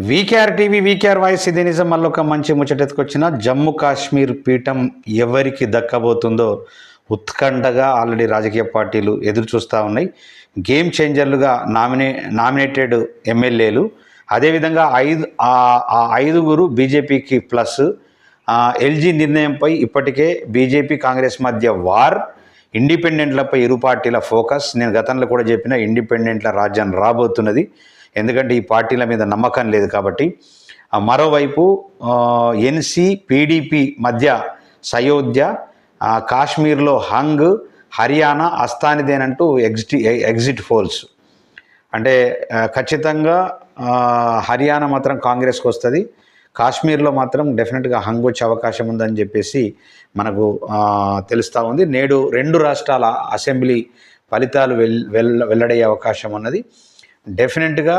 VKR TV VKR voice ఇది నిజం మళ్ళొక మంచి ముచ్చటెత్తుకొచ్చిన జమ్మూ కాశ్మీర్ పీఠం ఎవరికి దక్కబోతుందో ఉత్కంఠగా ఆల్రెడీ రాజకీయ పార్టీలు ఎదురు చూస్తూ ఉన్నాయి. గేమ్ చేంజర్లుగా నామినేటెడ్ ఎమ్మెల్యేలు, అదేవిధంగా ఐదుగురు బీజేపీకి ప్లస్. ఎల్జీ నిర్ణయంపై ఇప్పటికే బీజేపీ కాంగ్రెస్ మధ్య వార్, ఇండిపెండెంట్లపై ఇరు పార్టీల ఫోకస్. నేను గతంలో కూడా చెప్పిన ఇండిపెండెంట్ల రాజ్యం రాబోతున్నది, ఎందుకంటే ఈ పార్టీల మీద నమ్మకం లేదు కాబట్టి. మరోవైపు ఎన్సీ పీడీపీ మధ్య సయోధ్య, కాశ్మీర్లో హంగ్, హర్యానా అస్తానిదేనంటూ ఎగ్జిట్ పోల్స్. అంటే ఖచ్చితంగా హర్యానా మాత్రం కాంగ్రెస్కి వస్తుంది, కాశ్మీర్లో మాత్రం డెఫినెట్గా హంగ్ వచ్చే అవకాశం ఉందని చెప్పేసి మనకు తెలుస్తూ ఉంది. నేడు రెండు రాష్ట్రాల అసెంబ్లీ ఫలితాలు వెల్లడయ్యే అవకాశం ఉన్నది. డెఫినెట్గా